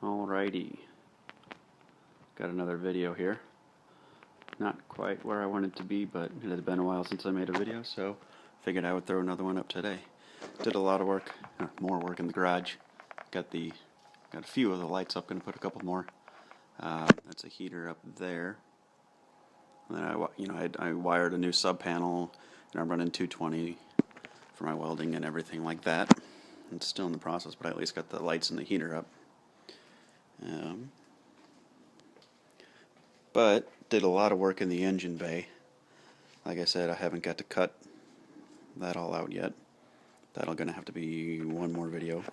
Alrighty, got another video here. Not quite where I wanted to be, but it had been a while since I made a video, so figured I would throw another one up today. Did a lot of work, more work in the garage. Got a few of the lights up. Gonna put a couple more. That's a heater up there. And then I wired a new sub panel, and I'm running 220 for my welding and everything like that. It's still in the process, but I at least got the lights and the heater up. But did a lot of work in the engine bay. Like I said, I haven't got to cut that all out yet. That'll gonna have to be one more video.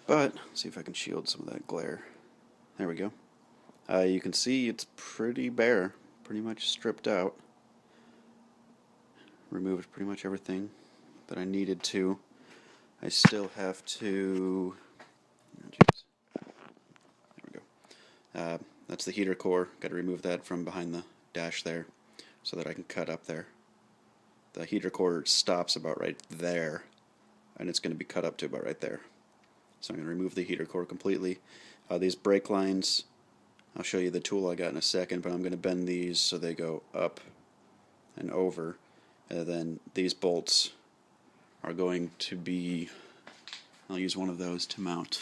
But let's see if I can shield some of that glare. There we go. You can see it's pretty bare, pretty much stripped out. Removed pretty much everything that I needed to. I still have to. There we go. That's the heater core. Got to remove that from behind the dash there, so that I can cut up there. The heater core stops about right there, and it's going to be cut up to about right there. So I'm going to remove the heater core completely. These brake lines, I'll show you the tool I got in a second, but I'm going to bend these so they go up and over. And then these bolts are going to be, I'll use one of those to mount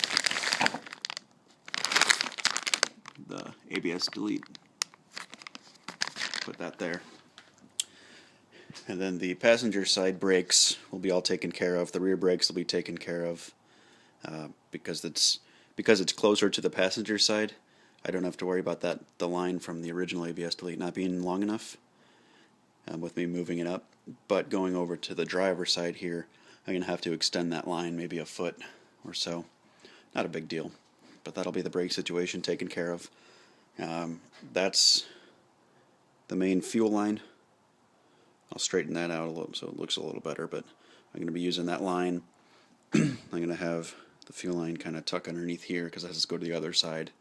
the ABS delete. Put that there. And then the passenger side brakes will be all taken care of. The rear brakes will be taken care of because it's closer to the passenger side. I don't have to worry about the line from the original ABS delete not being long enough with me moving it up. But going over to the driver's side here, I'm going to have to extend that line maybe a foot or so. Not a big deal, but that'll be the brake situation taken care of. That's the main fuel line. I'll straighten that out a little so it looks a little better, but I'm going to be using that line. I'm going to have the fuel line kind of tuck underneath here because it has to go to the other side.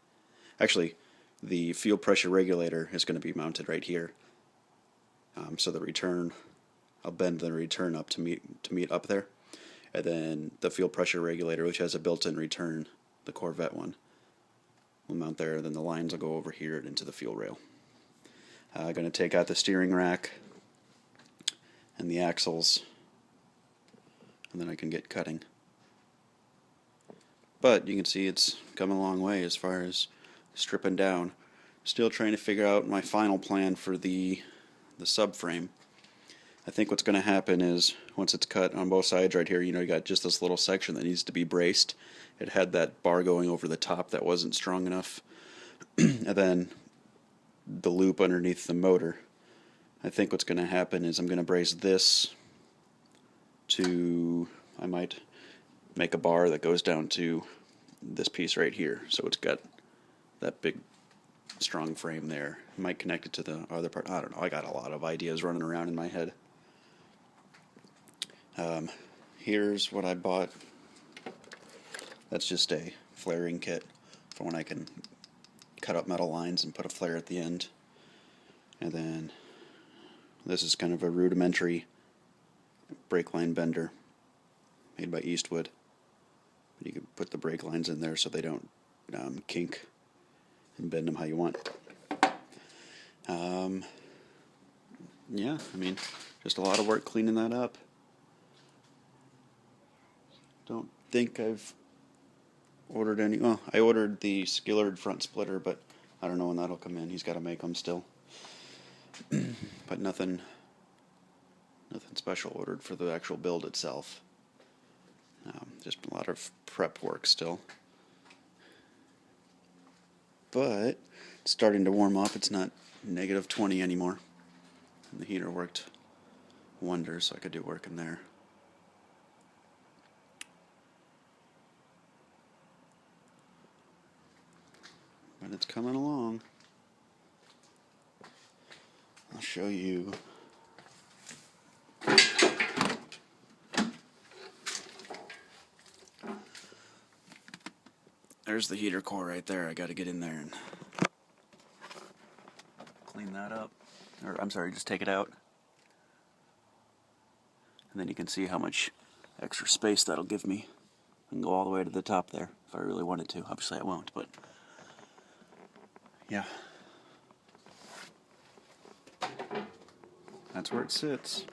Actually, the fuel pressure regulator is going to be mounted right here. So the return, I'll bend the return up to meet up there, and then the fuel pressure regulator, which has a built-in return, the Corvette one, will mount there. Then the lines will go over here and into the fuel rail. I'm going to take out the steering rack and the axles, and then I can get cutting. But you can see it's come a long way as far as stripping down. Still trying to figure out my final plan for the subframe. I think what's going to happen is once it's cut on both sides right here, you got just this little section that needs to be braced. It had that bar going over the top that wasn't strong enough. And then the loop underneath the motor. I think what's going to happen is I'm going to brace this to, I might make a bar that goes down to this piece right here, so it's got that big strong frame there. I might connect it to the other part. I don't know, I got a lot of ideas running around in my head. Here's what I bought. That's just a flaring kit for when I can cut up metal lines and put a flare at the end. And then this is kind of a rudimentary brake line bender made by Eastwood. You can put the brake lines in there so they don't kink, and bend them how you want. Yeah, I mean, just a lot of work cleaning that up. Don't think I've ordered any. Well, I ordered the skillered front splitter, but I don't know when that'll come in. He's got to make them still. But nothing special ordered for the actual build itself. Just a lot of prep work still. But it's starting to warm up. It's not negative 20 anymore. And the heater worked wonders, so I could do work in there. But it's coming along. I'll show you. There's the heater core right there. I got to get in there and clean that up. Or, I'm sorry, just take it out. And then you can see how much extra space that'll give me. I can go all the way to the top there if I really wanted to. Obviously I won't, but yeah. That's where it sits.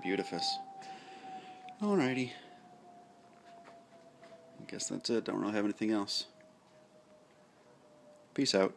Beautifus. Alrighty. I guess that's it. Don't really have anything else. Peace out.